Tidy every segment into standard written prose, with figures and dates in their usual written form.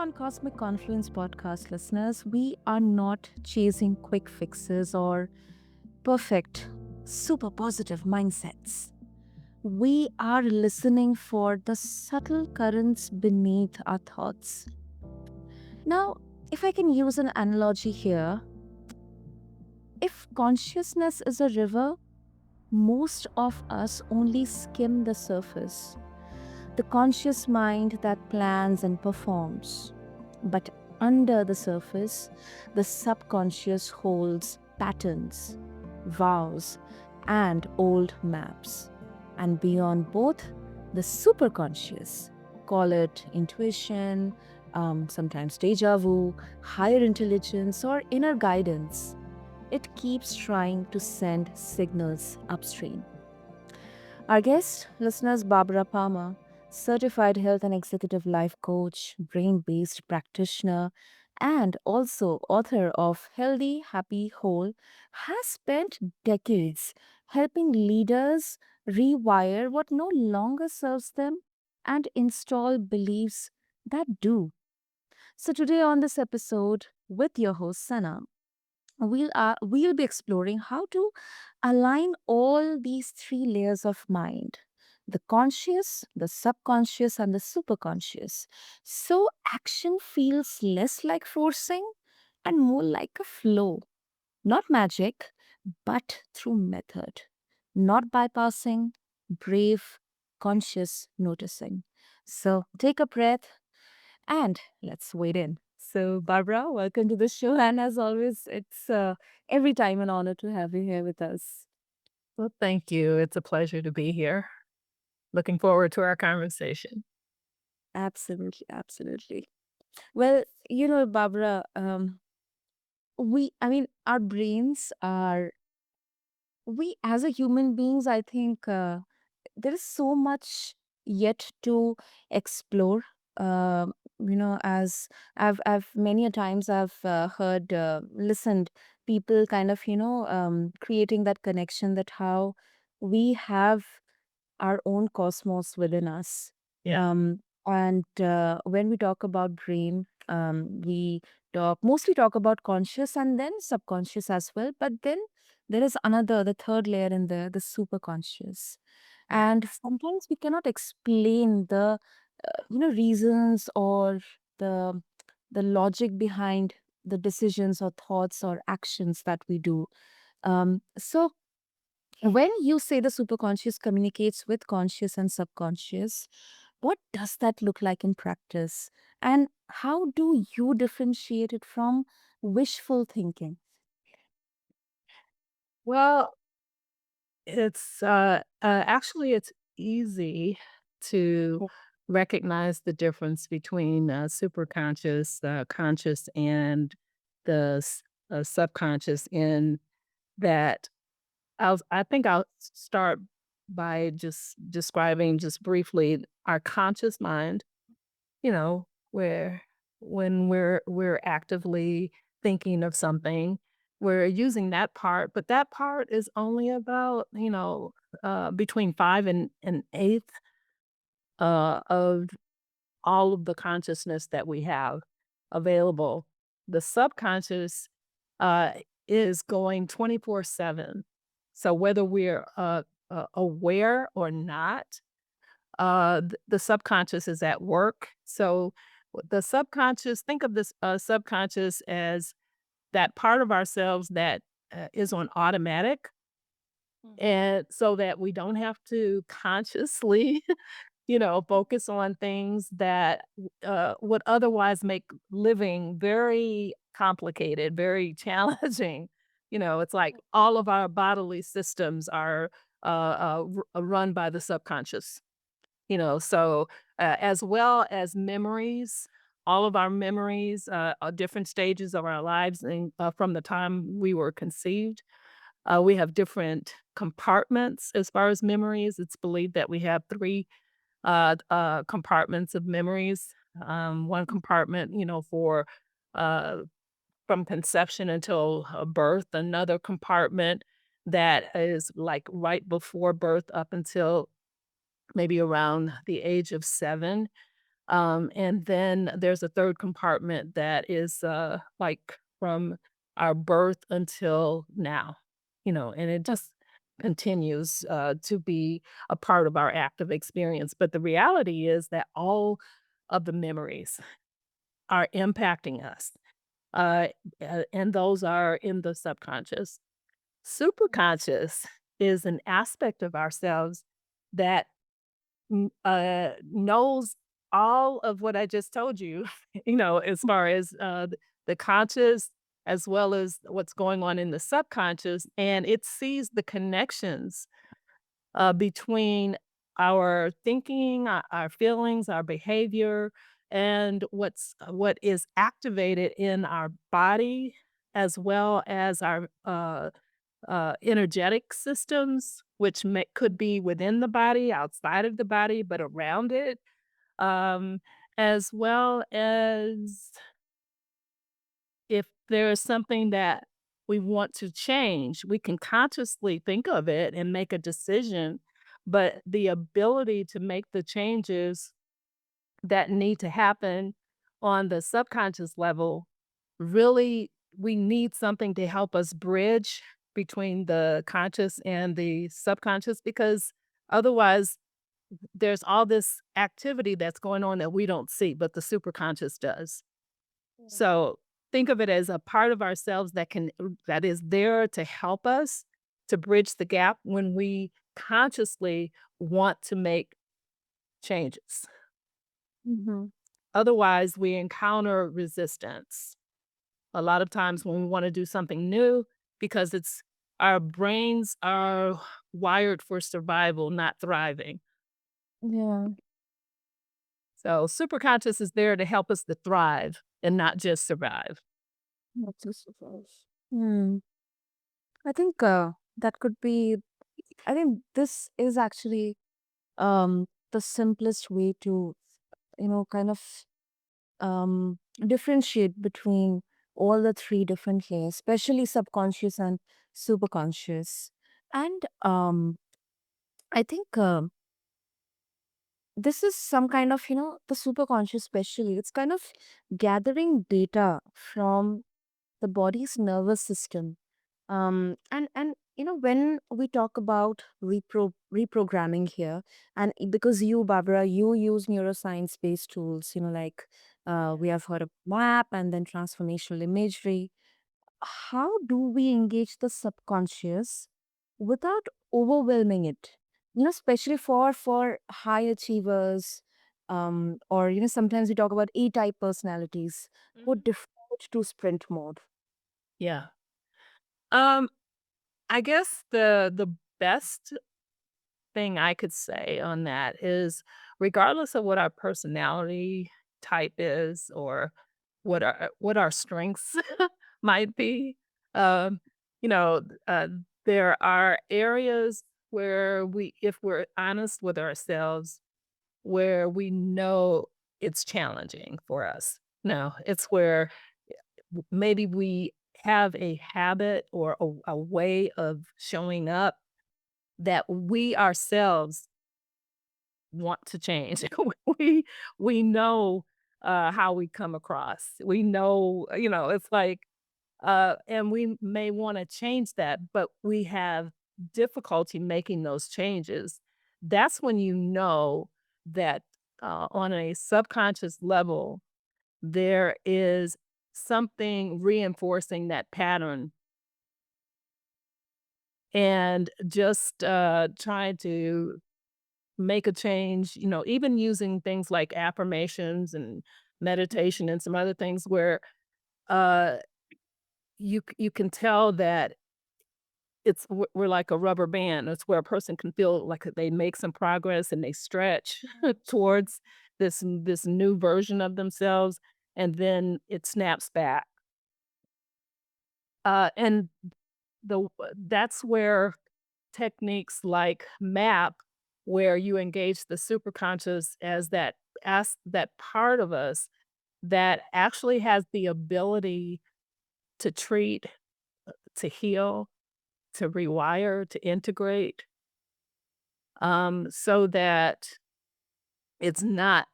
on Cosmic Confluence podcast, listeners, we are not chasing quick fixes or perfect, super positive mindsets. We are listening for the subtle currents beneath our thoughts. Now, if I can use an analogy here, if consciousness is a river, most of us only skim the surface, the conscious mind that plans and performs. But under the surface, the subconscious holds patterns, vows, and old maps. And beyond both, the superconscious, call it intuition, sometimes deja vu, higher intelligence, or inner guidance, it keeps trying to send signals upstream. Our guest, listeners, Barbara Palmer, certified health and executive life coach, brain based practitioner, and also author of Healthy, Happy, Whole, has spent decades helping leaders rewire what no longer serves them and install beliefs that do. So, today on this episode, with your host, Sana, we'll be exploring how to align all these three layers of mind, the conscious, the subconscious, and the superconscious, so action feels less like forcing and more like a flow, not magic, but through method, not bypassing, brave, conscious noticing. So take a breath and let's wait in. So, Barbara, welcome to the show. And as always, it's every time an honor to have you here with us. Well, thank you. It's a pleasure to be here. Looking forward to our conversation. Absolutely, absolutely. Well, Barbara, our brains are, we as a human beings, I think there is so much yet to explore. As I've many a times I've heard, listened, people kind of, creating that connection that how we have our own cosmos within us. Yeah. And when we talk about brain, we mostly talk about conscious and then subconscious as well. But then there is the third layer in there, the superconscious. And sometimes we cannot explain the, reasons or the the logic behind the decisions or thoughts or actions that we do. So when you say the superconscious communicates with conscious and subconscious, what does that look like in practice? And how do you differentiate it from wishful thinking? Well, it's easy to recognize the difference between superconscious, conscious, and the subconscious. In that, I think I'll start by just describing just briefly our conscious mind. Where when we're actively thinking of something, we're using that part, but that part is only about, between 5 and an eighth of all of the consciousness that we have available. The subconscious uh, is going 24/7. So whether we're aware or not, the subconscious is at work. So the subconscious, think of this subconscious as that part of ourselves that is on automatic. Mhm. And so that we don't have to consciously, focus on things that would otherwise make living very complicated, very challenging. It's like all of our bodily systems are run by the subconscious. So as well as memories, all of our memories, different stages of our lives, and from the time we were conceived, we have different compartments as far as memories. It's believed that we have three compartments of memories. One compartment, for uh, from conception until birth. Another compartment that is like right before birth up until maybe around the age of 7. And then there's a third compartment that is like from our birth until now, and it just continues to be a part of our active experience. But the reality is that all of the memories are impacting us, uh, and those are in the subconscious. Superconscious is an aspect of ourselves that knows all of what I just told you, as far as, the conscious as well as what's going on in the subconscious, and it sees the connections, between our thinking, our feelings, our behavior, and what is activated in our body as well as our, energetic systems, which could be within the body, outside of the body, but around it, um, as well as if there is something that we want to change, we can consciously think of it and make a decision, but the ability to make the changes that need to happen on the subconscious level, really, we need something to help us bridge between the conscious and the subconscious because otherwise there's all this activity that's going on that we don't see, but the superconscious does. So think of it as a part of ourselves that is there to help us to bridge the gap when we consciously want to make changes. Mm-hmm. Otherwise, we encounter resistance. A lot of times when we wanna do something new because it's our brains are wired for survival, not thriving. Yeah, So, superconscious is there to help us to thrive and not just survive. that's a surprise. Hmm. I think that could be. I think this is actually the simplest way to kind of differentiate between all the three different layers, especially subconscious and superconscious. And I think this is some kind of, the superconscious, especially, it's kind of gathering data from the body's nervous system. And when we talk about reprogramming here, and because you, Barbara, you use neuroscience based tools, like we have heard of map and then transformational imagery. How do we engage the subconscious without overwhelming it, especially for high achievers, or sometimes we talk about A-type personalities who Mhm. default to sprint mode. Yeah. Um, I guess the best thing I could say on that is regardless of what our personality type is or what our strengths might be, um, you know, there are areas where if we're honest with ourselves, where we know it's challenging for us. No, it's where maybe we have a habit or a way of showing up that we ourselves want to change. we we know how we come across. We know, it's like and we may want to change that, but we have difficulty making those changes. That's when you know that on a subconscious level there is something reinforcing that pattern and just trying to make a change, even using things like affirmations and meditation and some other things where uh, you can tell that we're like a rubber band. It's where a person can feel like they make some progress and they stretch towards this new version of themselves, and then it snaps back. And that's where techniques like MAP, where you engage the superconscious as that part of us that actually has the ability to treat, to heal, to rewire, to integrate, so that it's not.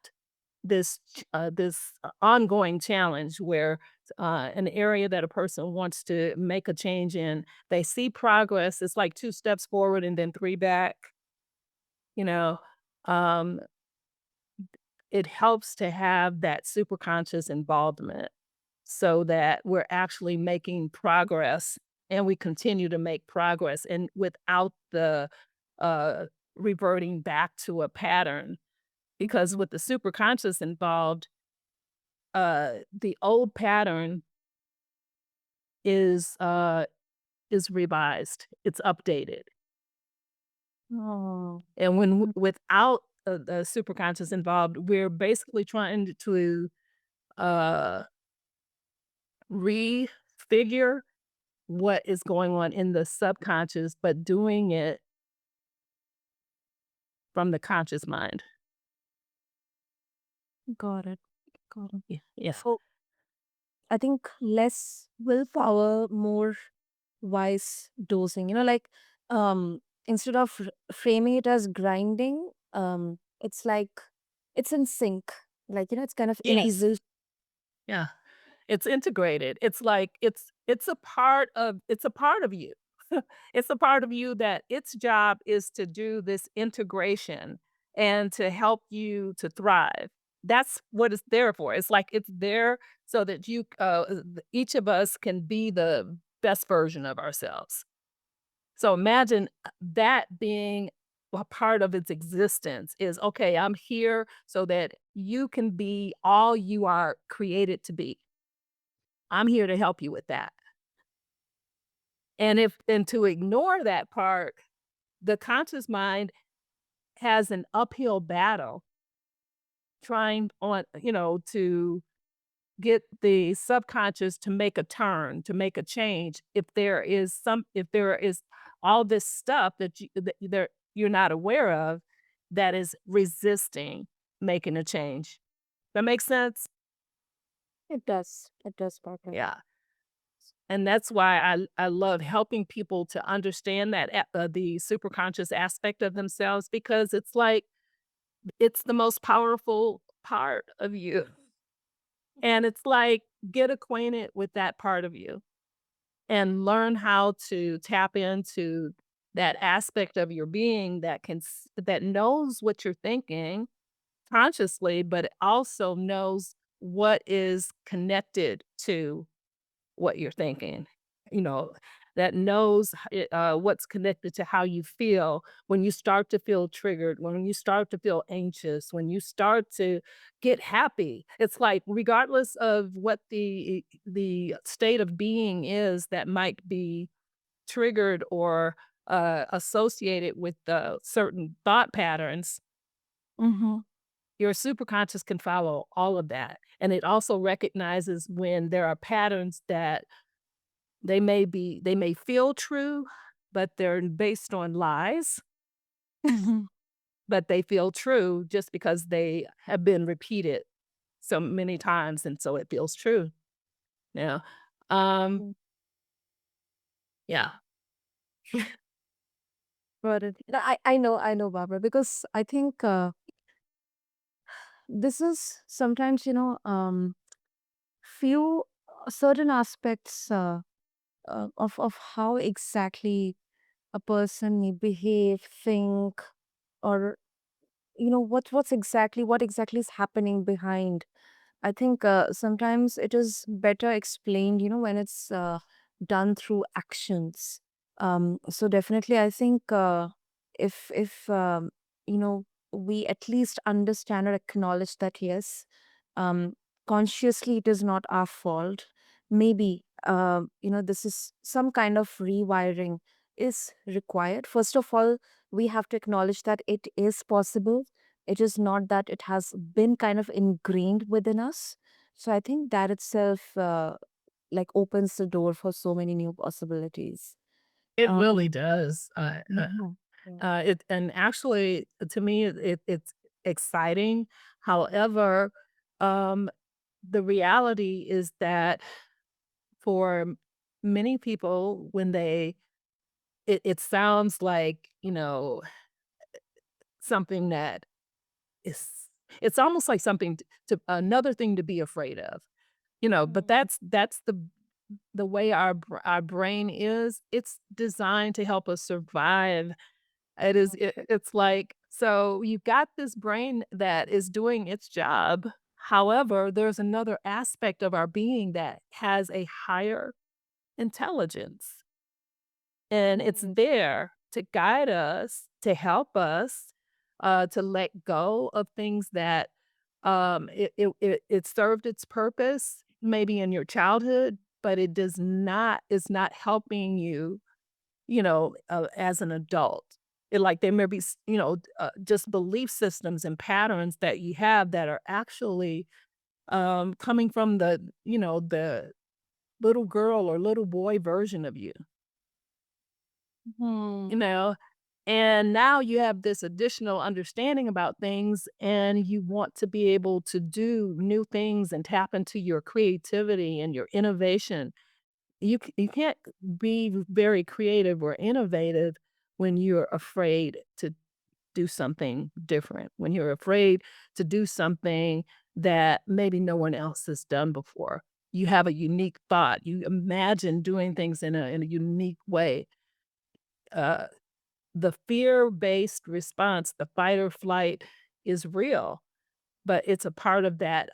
this ongoing challenge where an area that a person wants to make a change in, they see progress. It's like two steps forward and then three back. You know, um, it helps to have that superconscious involvement so that we're actually making progress and we continue to make progress and without the uh, reverting back to a pattern. Because with the superconscious involved, the old pattern is uh, is revised, it's updated. Oh, And when without the superconscious involved, we're basically trying to uh, refigure what is going on in the subconscious, but doing it from the conscious mind. got it. Got it. Yeah. So I think less willpower, more wise dosing. Like instead of framing it as grinding, it's like it's in sync. Like, it's kind of in Yes. easy. Yeah. It's integrated. It's like it's a part of you. It's a part of you that its job is to do this integration and to help you to thrive. That's what it's there for. It's like it's there so that each of us can be the best version of ourselves. So imagine that being a part of its existence is okay, I'm here so that you can be all you are created to be. I'm here to help you with that. And to ignore that part, the conscious mind has an uphill battle trying to get the subconscious to make a turn, to make a change. If there is all this stuff that you're not aware of that is resisting making a change. That makes sense? It does. It does, Barbara. Yeah. And that's why I love helping people to understand that the superconscious aspect of themselves because it's like it's the most powerful part of you. And it's like get acquainted with that part of you and learn how to tap into that aspect of your being that knows what you're thinking consciously, but it also knows what is connected to what you're thinking, you know, that knows what's connected to how you feel when you start to feel triggered, when you start to feel anxious, when you start to get happy. It's like regardless of what the state of being is that might be triggered or associated with certain thought patterns, Mm-hmm. your superconscious can follow all of that. And it also recognizes when there are patterns that they may feel true, but they're based on lies, Mm-hmm. but they feel true just because they have been repeated so many times, and so it feels true. Yeah. Um, yeah. Got it. I know, Barbara, because I think this is sometimes, few certain aspects of how exactly a person may behave, think, or what exactly is happening behind. I think sometimes it is better explained, when it's done through actions. So definitely, I think if you know we at least understand or acknowledge that yes, um, consciously it is not our fault. Maybe this is some kind of rewiring is required. First of all, we have to acknowledge that it is possible. It is not that it has been kind of ingrained within us. So I think that itself like opens the door for so many new possibilities. It Um, really does. mhm, yeah. It and actually, to me, it's exciting. However, um, the reality is that for many people, it sounds like something that is. It's almost like something to another thing to be afraid of, you know, but Mm. that's the way our brain is. It's designed to help us survive. It's like, so you've got this brain that is doing its job. However, there's another aspect of our being that has a higher intelligence, and it's Mm. there to guide us, to help us, to let go of things that, it served its purpose maybe in your childhood, but it's not helping you, as an adult. Like, there may be, just belief systems and patterns that you have that are actually, coming from the little girl or little boy version of you, Hmm. you know? And now you have this additional understanding about things, and you want to be able to do new things and tap into your creativity and your innovation. You can't be very creative or innovative when you're afraid to do something different, when you're afraid to do something that maybe no one else has done before. You have a unique thought. You imagine doing things in a unique way. Uh, the fear-based response, the fight or flight, is real, but it's a part of that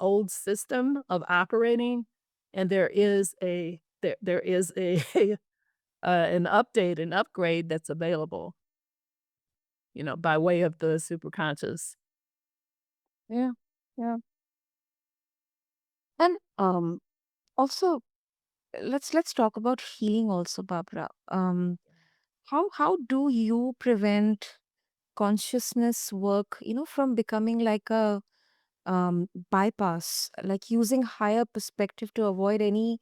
old system of operating, and there is a an update, an upgrade that's available, by way of the superconscious. Yeah. Yeah. And also let's talk about healing also, Barbara. How do you prevent consciousness work, from becoming like a bypass, like using higher perspective to avoid any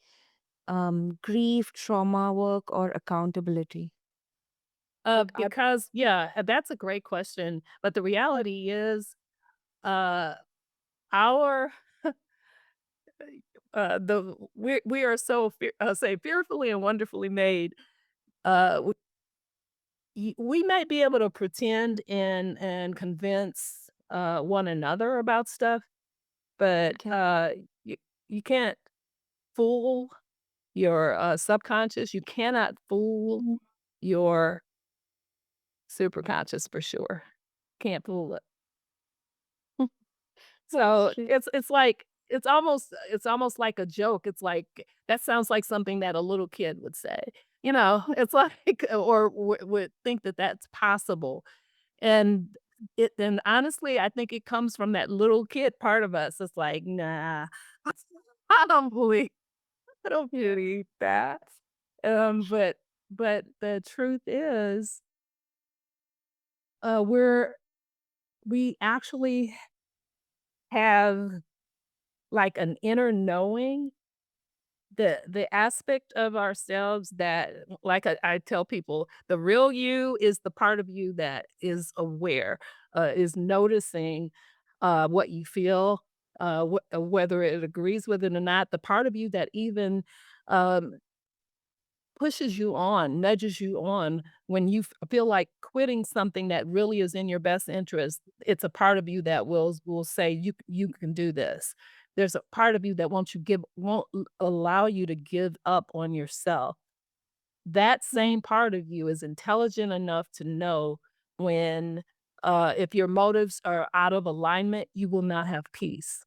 grief, trauma work, or accountability? Like, Because yeah, that's a great question, but the reality is, uh, our we are so say fearfully and wonderfully made. We might be able to pretend and convince one another about stuff, but okay. you you can't fool your subconscious. You cannot fool Mhm. your superconscious for sure. Can't fool it. So Shit. it's almost like a joke. It's like that sounds like something that a little kid would say. It's like or would think that that's possible. And honestly, I think it comes from that little kid part of us. It's like, nah, I don't believe I don't believe that. But the truth is, we actually have like an inner knowing, the aspect of ourselves that, like I tell people, the real you is the part of you that is aware, is noticing what you feel, whether it agrees with it or not. The part of you that even um, pushes you on, nudges you on when you feel like quitting something that really is in your best interest. It's a part of you that will say you can do this. There's a part of you that won't allow you to give up on yourself. That same part of you is intelligent enough to know when if your motives are out of alignment, you will not have peace.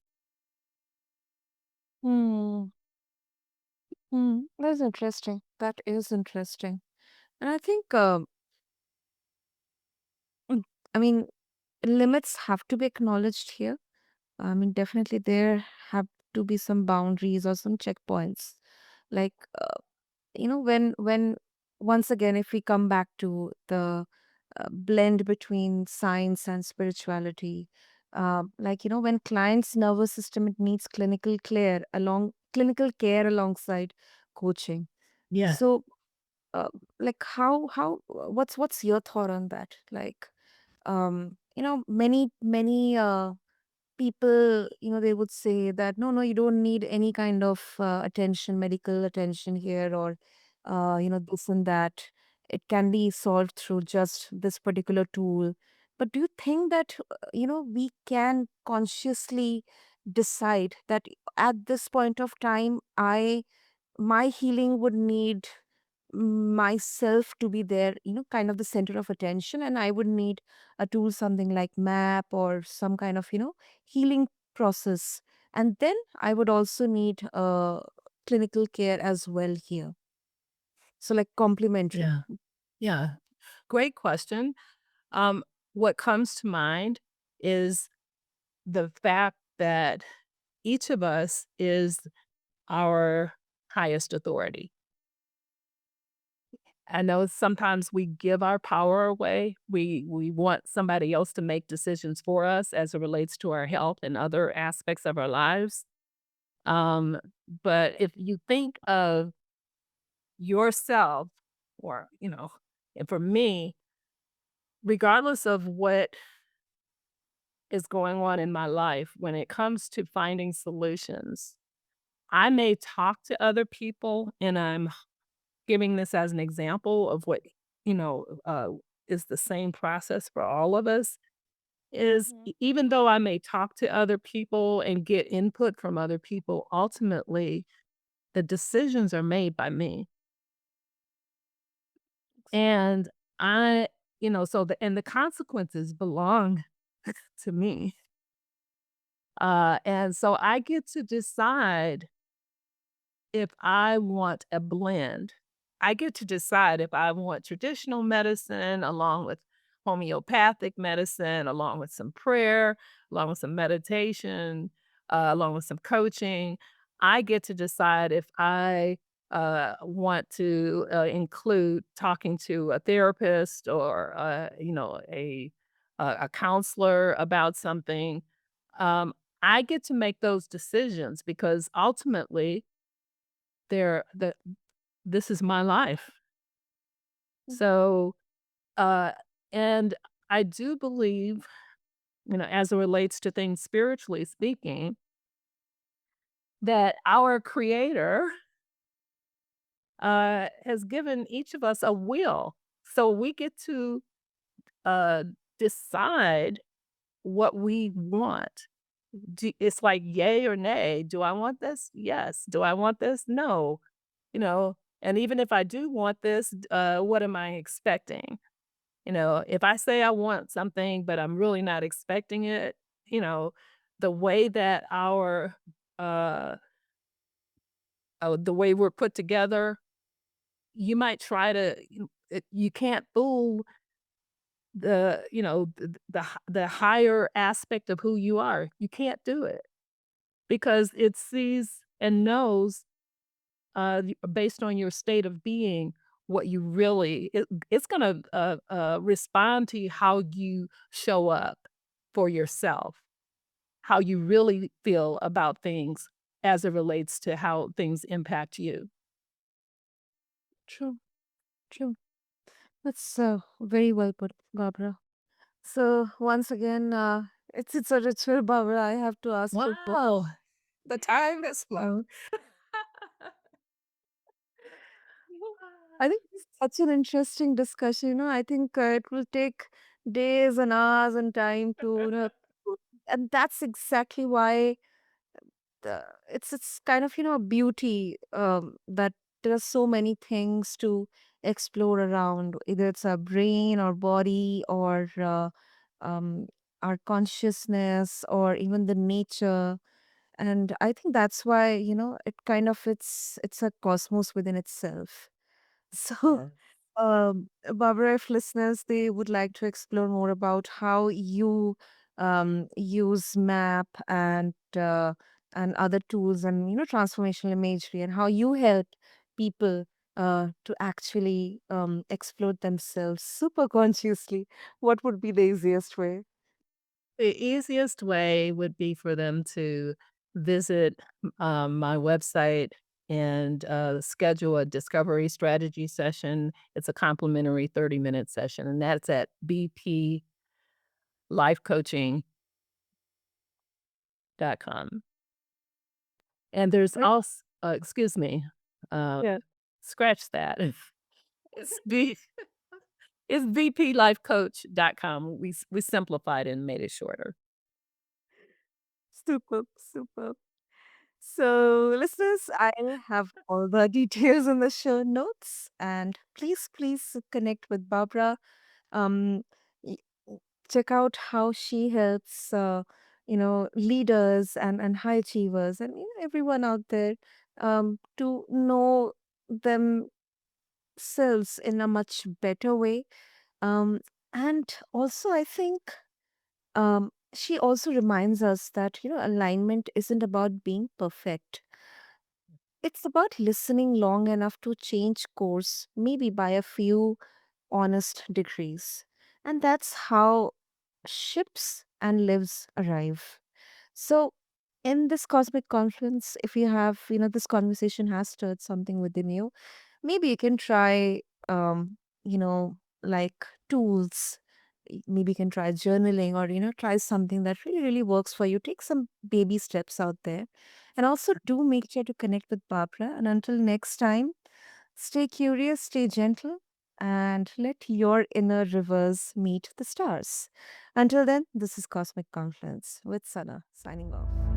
Hmm. Hmm. That's interesting. That is interesting. And I think, mm, I mean, limits have to be acknowledged here. I mean, definitely there have to be some boundaries or some checkpoints. Like, when once again, if we come back to the blend between science and spirituality, like, when client's nervous system, it needs clinical care alongside coaching. Yeah. So, uh, like, what's your thought on that? Like, many people, they would say that no, no, you don't need any kind of attention, medical attention here, or this and that. It can be solved through just this particular tool. But do you think that, we can consciously decide that at this point of time, my healing would need myself to be there, kind of the center of attention, and I would need a tool, something like map or some kind of, healing process. And then I would also need clinical care as well here. So, like, complementary. Yeah. Yeah. Great question. Um, what comes to mind is the fact that each of us is our highest authority. I know sometimes we give our power away. We want somebody else to make decisions for us as it relates to our health and other aspects of our lives. Um, but if you think of yourself, or and for me, regardless of what is going on in my life, when it comes to finding solutions, I may talk to other people, and I'm giving this as an example of what, you know, uh, is the same process for all of us, is Mhm. even though I may talk to other people and get input from other people, ultimately, the decisions are made by me. And I, so the consequences belong to me. And so I get to decide if I want a blend. I get to decide if I want traditional medicine along with homeopathic medicine, along with some prayer, along with some meditation, along with some coaching. I get to decide if I want to include talking to a therapist or a counselor about something. Um, I get to make those decisions because ultimately they're the this is my life. So, uh, and I do believe, as it relates to things spiritually speaking, that our creator, has given each of us a will. So we get to, uh, decide what we want. It's like yay or nay. Do I want this? Yes. Do I want this? No. And even if I do want this, what am I expecting? If I say I want something, but I'm really not expecting it, you know, the way that uh, the way we're put together, you might try to, you can't fool the higher aspect of who you are. You can't do it because it sees and knows based on your state of being, what you really it's gonna respond to how you show up for yourself, how you really feel about things as it relates to how things impact you. True, true. That's very well put, Barbara. So once again, it's a ritual, Barbara. I have to ask for both. Wow, the time has flown. I think it's such an interesting discussion. I think it will take days and hours and time to, and that's exactly why it's kind of, a beauty, that there are so many things to explore around, either it's our brain or body or um, our consciousness or even the nature. And I think that's why, it kind of it's a cosmos within itself. So, Yeah. Barbara, if listeners they would like to explore more about how you use map and other tools and transformational imagery and how you help people to actually explore themselves super consciously, what would be the easiest way? The easiest way would be for them to visit my website and schedule a discovery strategy session. It's a complimentary 30-minute session, and that's at bplifecoaching.com. And there's Right. also, excuse me, uh, Yeah. scratch that. It's B. It's vplifecoach.com. We simplified it and made it shorter. Super, super. So, listeners, I'll have all the details in the show notes, and please, please connect with Barbara. Um, y- Check out how she helps, leaders and high achievers, and everyone out there, to know themselves in a much better way. Um, and also, I think she also reminds us that alignment isn't about being perfect. It's about listening long enough to change course, maybe by a few honest degrees. And that's how ships and lives arrive. So, in this cosmic confluence, if you have, this conversation has stirred something within you, maybe you can try, you know, like tools. Maybe you can try journaling or, try something that really, really works for you. Take some baby steps out there. And also do make sure to connect with Barbara. And until next time, stay curious, stay gentle, and let your inner rivers meet the stars. Until then, this is Cosmic Confluence with Sana signing off.